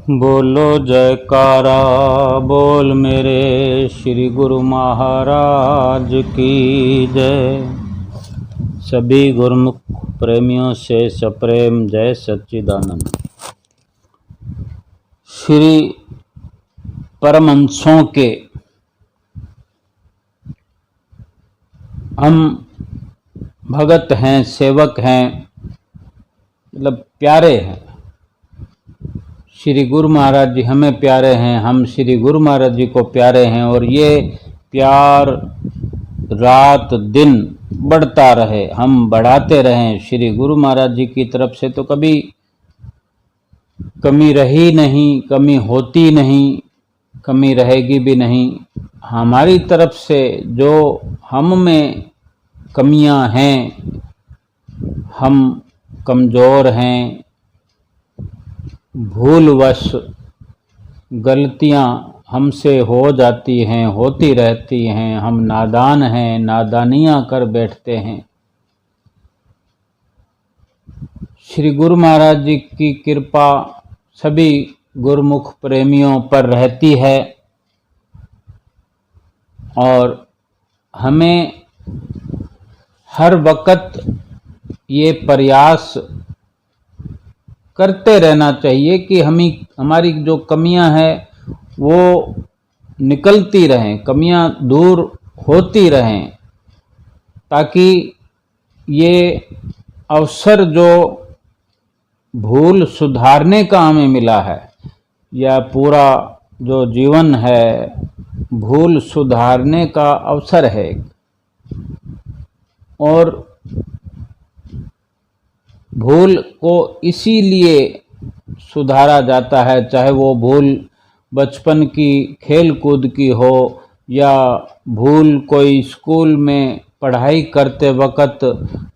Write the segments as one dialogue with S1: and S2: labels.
S1: बोलो जयकारा बोल मेरे श्री गुरु महाराज की जय। सभी गुरुमुख प्रेमियों से सप्रेम जय सच्चिदानंद। श्री परमहंसों के हम भगत हैं, सेवक हैं, मतलब प्यारे हैं। श्री गुरु महाराज जी हमें प्यारे हैं, हम श्री गुरु महाराज जी को प्यारे हैं और ये प्यार रात दिन बढ़ता रहे, हम बढ़ाते रहें। श्री गुरु महाराज जी की तरफ से तो कभी कमी रही नहीं, कमी होती नहीं, कमी रहेगी भी नहीं। हमारी तरफ से जो हम में कमियां हैं, हम कमज़ोर हैं, भूलवश गलतियां हमसे हो जाती हैं, होती रहती हैं, हम नादान हैं, नादानियां कर बैठते हैं। श्री गुरु महाराज जी की कृपा सभी गुरुमुख प्रेमियों पर रहती है और हमें हर वक्त ये प्रयास करते रहना चाहिए कि हमारी जो कमियां हैं वो निकलती रहें, कमियां दूर होती रहें, ताकि ये अवसर जो भूल सुधारने का हमें मिला है, या पूरा जो जीवन है भूल सुधारने का अवसर है। और भूल को इसीलिए सुधारा जाता है, चाहे वो भूल बचपन की खेल कूद की हो या भूल कोई स्कूल में पढ़ाई करते वक्त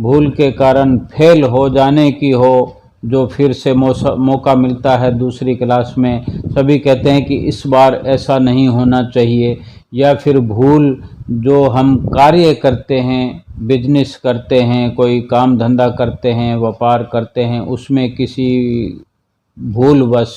S1: भूल के कारण फेल हो जाने की हो, जो फिर से मौका मिलता है दूसरी क्लास में। सभी कहते हैं कि इस बार ऐसा नहीं होना चाहिए। या फिर भूल जो हम कार्य करते हैं, बिजनेस करते हैं, कोई काम धंधा करते हैं, व्यापार करते हैं, उसमें किसी भूलवश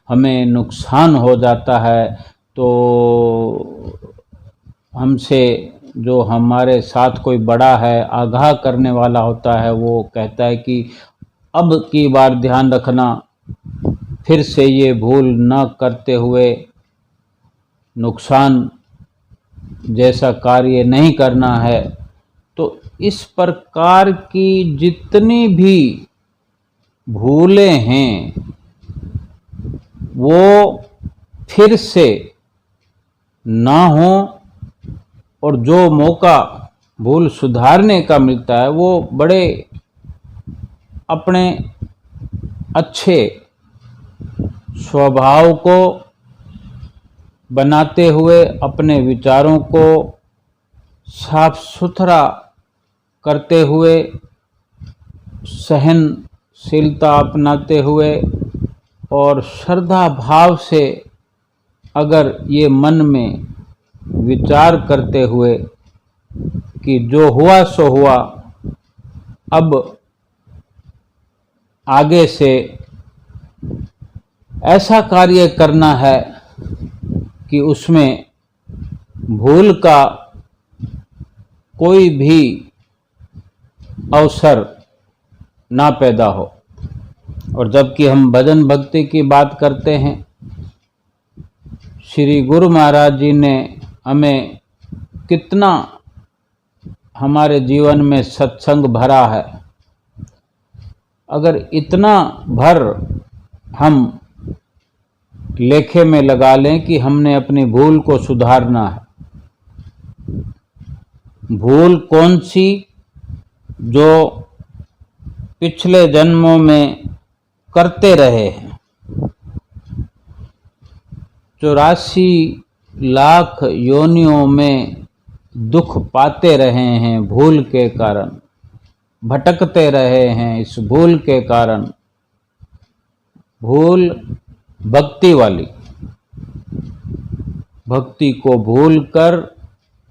S1: हमें नुकसान हो जाता है, तो हमसे जो हमारे साथ कोई बड़ा है, आगाह करने वाला होता है, वो कहता है कि अब की बार ध्यान रखना, फिर से ये भूल न करते हुए नुकसान जैसा कार्य नहीं करना है। तो इस प्रकार की जितनी भी भूलें हैं वो फिर से ना हो, और जो मौका भूल सुधारने का मिलता है वो बड़े अपने अच्छे स्वभाव को बनाते हुए, अपने विचारों को साफ सुथरा करते हुए, सहनशीलता अपनाते हुए और श्रद्धा भाव से अगर ये मन में विचार करते हुए कि जो हुआ सो हुआ, अब आगे से ऐसा कार्य करना है कि उसमें भूल का कोई भी अवसर ना पैदा हो। और जबकि हम भजन भक्ति की बात करते हैं, श्री गुरु महाराज जी ने हमें कितना हमारे जीवन में सत्संग भरा है। अगर इतना भर हम लेखे में लगा लें कि हमने अपनी भूल को सुधारना है, भूल कौन सी? जो पिछले जन्मों में करते रहे हैं। 84 लाख योनियों में दुख पाते रहे हैं भूल के कारण, भटकते रहे हैं इस भूल के कारण। भूल भक्ति वाली, भक्ति को भूलकर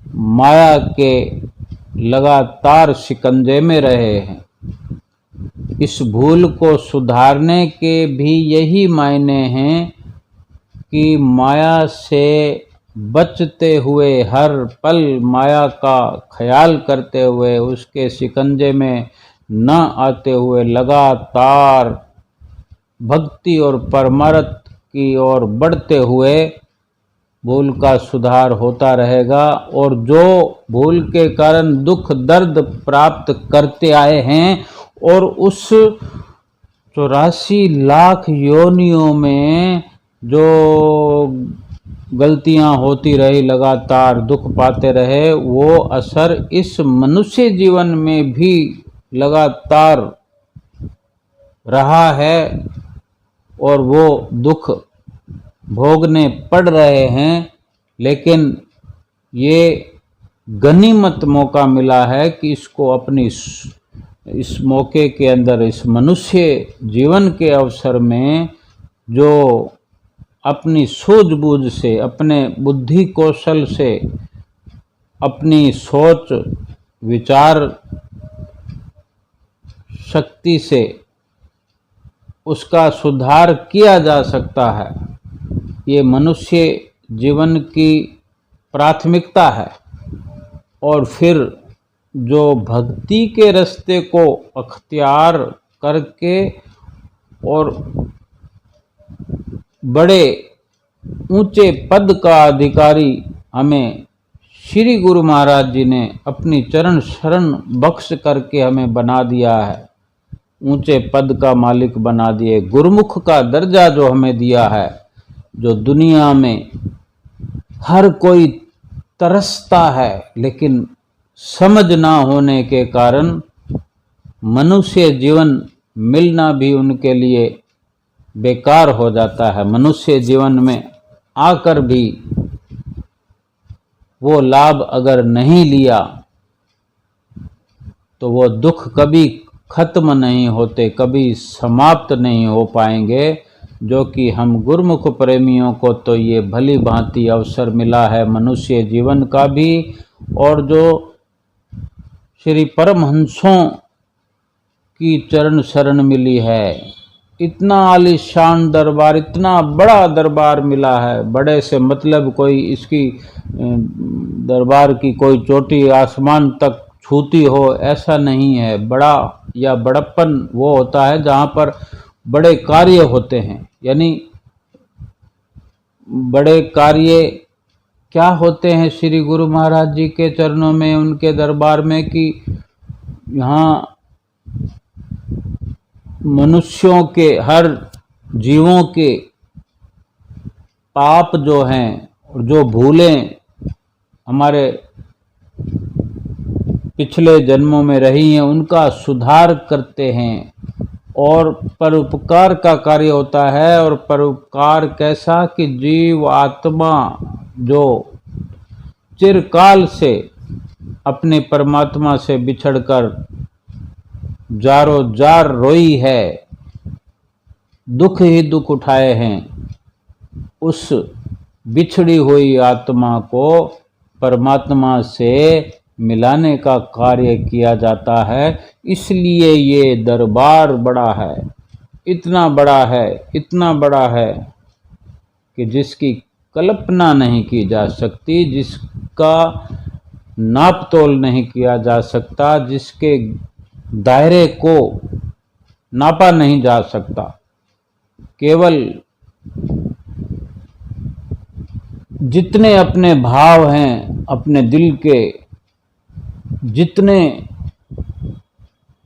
S1: माया के लगातार शिकंजे में रहे हैं। इस भूल को सुधारने के भी यही मायने हैं कि माया से बचते हुए हर पल माया का ख्याल करते हुए उसके शिकंजे में न आते हुए लगातार भक्ति और परमार्थ की ओर बढ़ते हुए भूल का सुधार होता रहेगा। और जो भूल के कारण दुख दर्द प्राप्त करते आए हैं और उस 84 लाख योनियों में जो गलतियां होती रही, लगातार दुख पाते रहे, वो असर इस मनुष्य जीवन में भी लगातार रहा है और वो दुख भोगने पड़ रहे हैं। लेकिन ये गनीमत मौका मिला है कि इसको अपनी इस मौके के अंदर, इस मनुष्य जीवन के अवसर में जो अपनी सूझबूझ से, अपने बुद्धि कौशल से, अपनी सोच विचार शक्ति से उसका सुधार किया जा सकता है। ये मनुष्य जीवन की प्राथमिकता है। और फिर जो भक्ति के रास्ते को अख्तियार करके और बड़े ऊंचे पद का अधिकारी हमें श्री गुरु महाराज जी ने अपनी चरण शरण बख्श करके हमें बना दिया है, ऊंचे पद का मालिक बना दिए, गुरुमुख का दर्जा जो हमें दिया है, जो दुनिया में हर कोई तरसता है, लेकिन समझ ना होने के कारण मनुष्य जीवन मिलना भी उनके लिए बेकार हो जाता है। मनुष्य जीवन में आकर भी वो लाभ अगर नहीं लिया तो वो दुख कभी खत्म नहीं होते, कभी समाप्त नहीं हो पाएंगे। जो कि हम गुरुमुख प्रेमियों को तो ये भली भांति अवसर मिला है मनुष्य जीवन का भी, और जो श्री परमहंसों की चरण शरण मिली है, इतना आलीशान दरबार, इतना बड़ा दरबार मिला है। बड़े से मतलब कोई इसकी दरबार की कोई चोटी आसमान तक छूती हो, ऐसा नहीं है। बड़ा या बड़प्पन वो होता है जहाँ पर बड़े कार्य होते हैं। यानी बड़े कार्य क्या होते हैं श्री गुरु महाराज जी के चरणों में, उनके दरबार में, कि यहाँ मनुष्यों के, हर जीवों के पाप जो हैं और जो भूलें हमारे पिछले जन्मों में रही हैं, उनका सुधार करते हैं। और परोपकार का कार्य होता है। और परोपकार कैसा कि जीव आत्मा जो चिरकाल से अपने परमात्मा से बिछड़कर जारो जार रोई है, दुख ही दुख उठाए हैं, उस बिछड़ी हुई आत्मा को परमात्मा से मिलाने का कार्य किया जाता है। इसलिए ये दरबार बड़ा है, इतना बड़ा है, इतना बड़ा है कि जिसकी कल्पना नहीं की जा सकती, जिसका नाप तोल नहीं किया जा सकता, जिसके दायरे को नापा नहीं जा सकता। केवल जितने अपने भाव हैं, अपने दिल के जितने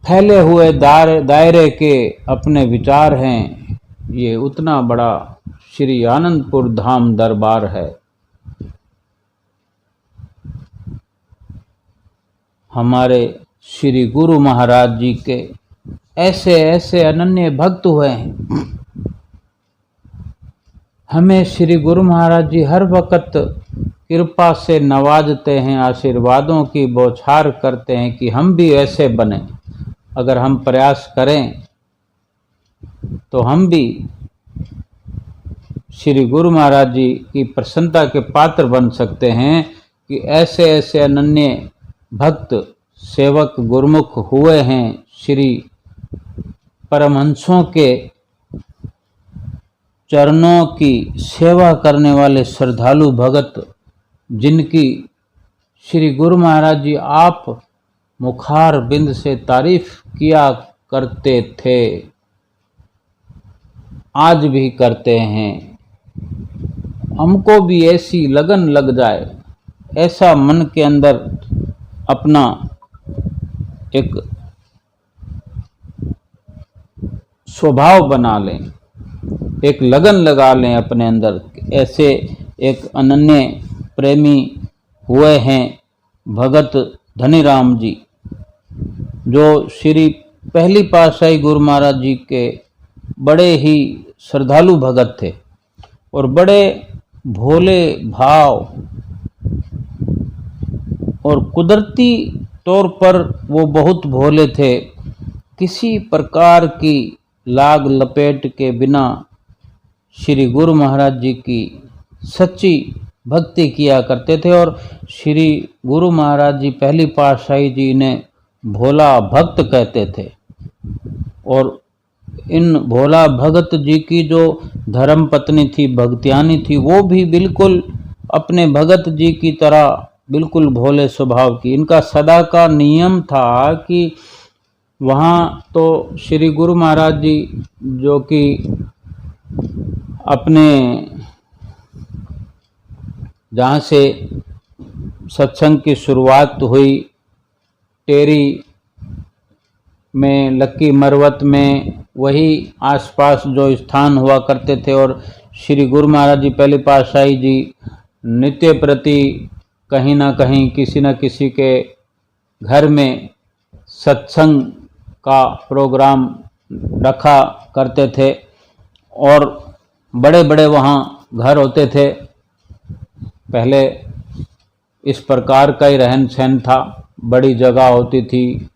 S1: फैले हुए दायरे के अपने विचार हैं, ये उतना बड़ा श्री आनंदपुर धाम दरबार है। हमारे श्री गुरु महाराज जी के ऐसे ऐसे अनन्य भक्त हुए हैं। हमें श्री गुरु महाराज जी हर वक्त कृपा से नवाजते हैं, आशीर्वादों की बौछार करते हैं कि हम भी ऐसे बने। अगर हम प्रयास करें तो हम भी श्री गुरु महाराज जी की प्रसन्नता के पात्र बन सकते हैं कि ऐसे ऐसे अनन्य भक्त सेवक गुरुमुख हुए हैं। श्री परमहंसों के चरणों की सेवा करने वाले श्रद्धालु भगत, जिनकी श्री गुरु महाराज जी आप मुखार बिंद से तारीफ किया करते थे, आज भी करते हैं। हमको भी ऐसी लगन लग जाए, ऐसा मन के अंदर अपना एक स्वभाव बना लें, एक लगन लगा लें अपने अंदर। ऐसे एक अनन्य प्रेमी हुए हैं भगत धनीराम जी, जो श्री पहली पातशाही गुरु महाराज जी के बड़े ही श्रद्धालु भगत थे और बड़े भोले भाव और कुदरती तौर पर वो बहुत भोले थे। किसी प्रकार की लाग लपेट के बिना श्री गुरु महाराज जी की सच्ची भक्ति किया करते थे और श्री गुरु महाराज जी पहली पातशाही जी ने भोला भक्त कहते थे। और इन भोला भगत जी की जो धर्म पत्नी थी भगत्यानी थी, वो भी बिल्कुल अपने भगत जी की तरह बिल्कुल भोले स्वभाव की। इनका सदा का नियम था कि वहाँ तो श्री गुरु महाराज जी जो कि अपने जहाँ से सत्संग की शुरुआत हुई, टेरी में, लक्की मरवत में, वही आसपास जो स्थान हुआ करते थे, और श्री गुरु महाराज जी पहली पातशाही जी नित्य प्रति कहीं ना कहीं किसी न किसी के घर में सत्संग का प्रोग्राम रखा करते थे और बड़े बड़े वहाँ घर होते थे। पहले इस प्रकार का ही रहन सहन था, बड़ी जगह होती थी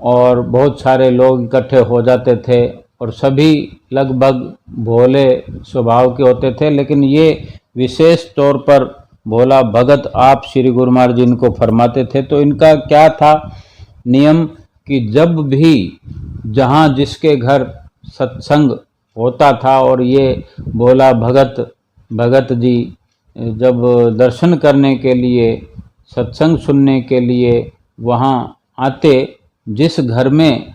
S1: और बहुत सारे लोग इकट्ठे हो जाते थे और सभी लगभग भोले स्वभाव के होते थे। लेकिन ये विशेष तौर पर भोला भगत आप श्री गुरु महाराज जी इनको फरमाते थे। तो इनका क्या था नियम कि जब भी जहाँ जिसके घर सत्संग होता था और ये भोला भगत जी जब दर्शन करने के लिए, सत्संग सुनने के लिए वहाँ आते, जिस घर में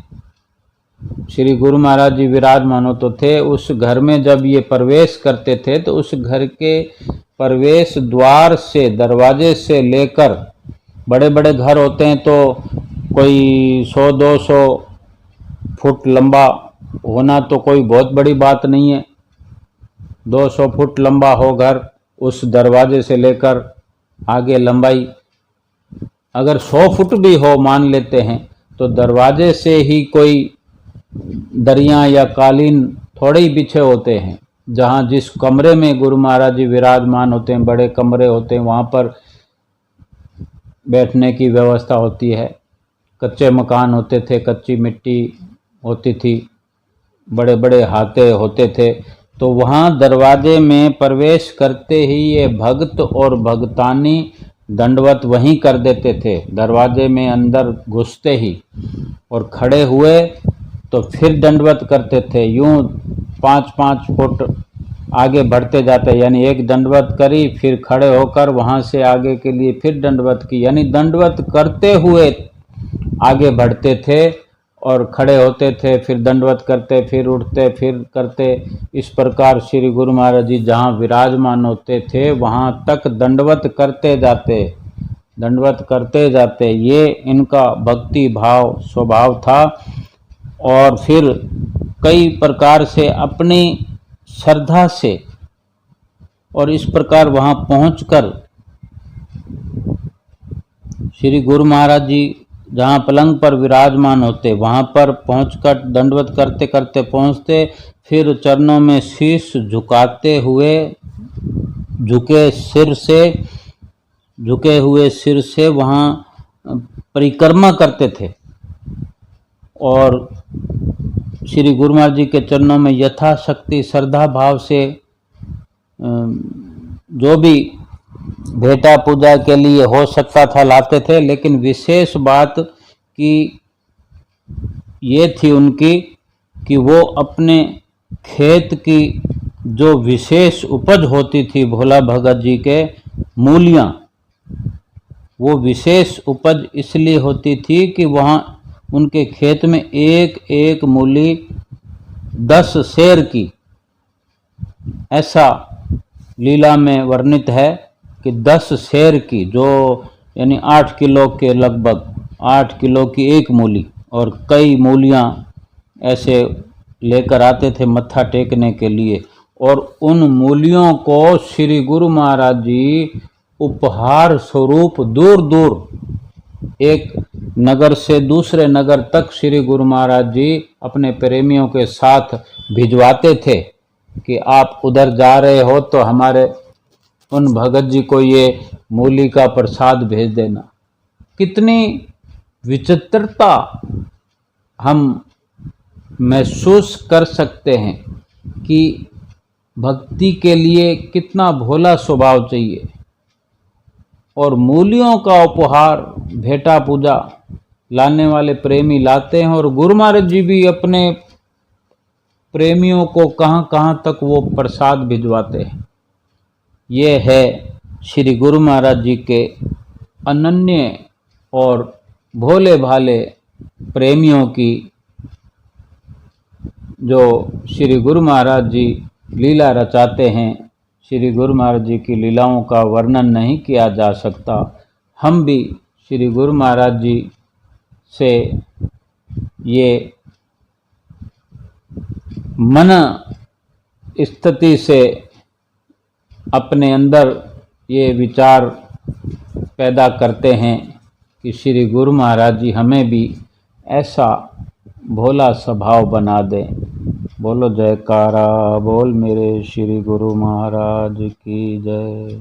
S1: श्री गुरु महाराज जी विराजमान होते थे, उस घर में जब ये प्रवेश करते थे तो उस घर के प्रवेश द्वार से, दरवाजे से लेकर, बड़े बड़े घर होते हैं तो कोई 100-200 फुट लंबा होना तो कोई बहुत बड़ी बात नहीं है। 200 फुट लंबा हो घर, उस दरवाजे से लेकर आगे लंबाई अगर 100 फुट भी हो मान लेते हैं, तो दरवाजे से ही कोई दरियां या कालीन थोड़े ही बिछे होते हैं। जहाँ जिस कमरे में गुरु महाराज जी विराजमान होते हैं, बड़े कमरे होते हैं, वहाँ पर बैठने की व्यवस्था होती है। कच्चे मकान होते थे, कच्ची मिट्टी होती थी, बड़े बड़े हाथे होते थे। तो वहाँ दरवाजे में प्रवेश करते ही ये भक्त और भगतानी दंडवत वहीं कर देते थे, दरवाजे में अंदर घुसते ही, और खड़े हुए तो फिर दंडवत करते थे। यूं 5-5 फुट आगे बढ़ते जाते, यानी एक दंडवत करी, फिर खड़े होकर वहाँ से आगे के लिए फिर दंडवत की, यानी दंडवत करते हुए आगे बढ़ते थे और खड़े होते थे, फिर दंडवत करते, फिर उठते, फिर करते। इस प्रकार श्री गुरु महाराज जी जहाँ विराजमान होते थे वहाँ तक दंडवत करते जाते, दंडवत करते जाते। ये इनका भक्ति भाव स्वभाव था। और फिर कई प्रकार से अपनी श्रद्धा से और इस प्रकार वहाँ पहुंचकर श्री गुरु महाराज जी जहाँ पलंग पर विराजमान होते, वहाँ पर पहुंचकर दंडवत करते करते पहुँचते, फिर चरणों में शीश झुकाते हुए, झुके हुए सिर से वहाँ परिक्रमा करते थे और श्री गुरु महाराज जी के चरणों में यथाशक्ति श्रद्धा भाव से जो भी भेंटा पूजा के लिए हो सकता था लाते थे। लेकिन विशेष बात की ये थी उनकी कि वो अपने खेत की जो विशेष उपज होती थी भोला भगत जी के मूलियाँ, वो विशेष उपज इसलिए होती थी कि वहाँ उनके खेत में एक एक मूली 10 सेर की, ऐसा लीला में वर्णित है कि 10 सेर की, जो यानी 8 किलो के लगभग, 8 किलो की एक मूली, और कई मूलियाँ ऐसे लेकर आते थे मत्था टेकने के लिए। और उन मूलियों को श्री गुरु महाराज जी उपहार स्वरूप दूर दूर एक नगर से दूसरे नगर तक श्री गुरु महाराज जी अपने प्रेमियों के साथ भिजवाते थे कि आप उधर जा रहे हो तो हमारे उन भगत जी को ये मूली का प्रसाद भेज देना। कितनी विचित्रता हम महसूस कर सकते हैं कि भक्ति के लिए कितना भोला स्वभाव चाहिए। और मूलियों का उपहार भेंटा पूजा लाने वाले प्रेमी लाते हैं, और गुरु महाराज जी भी अपने प्रेमियों को कहाँ कहाँ तक वो प्रसाद भिजवाते हैं। ये है श्री गुरु महाराज जी के अनन्य और भोले भाले प्रेमियों की, जो श्री गुरु महाराज जी लीला रचाते हैं। श्री गुरु महाराज जी की लीलाओं का वर्णन नहीं किया जा सकता। हम भी श्री गुरु महाराज जी से ये मन स्थिति से अपने अंदर ये विचार पैदा करते हैं कि श्री गुरु महाराज जी हमें भी ऐसा भोला स्वभाव बना दें। बोलो जयकारा बोल मेरे श्री गुरु महाराज की जय।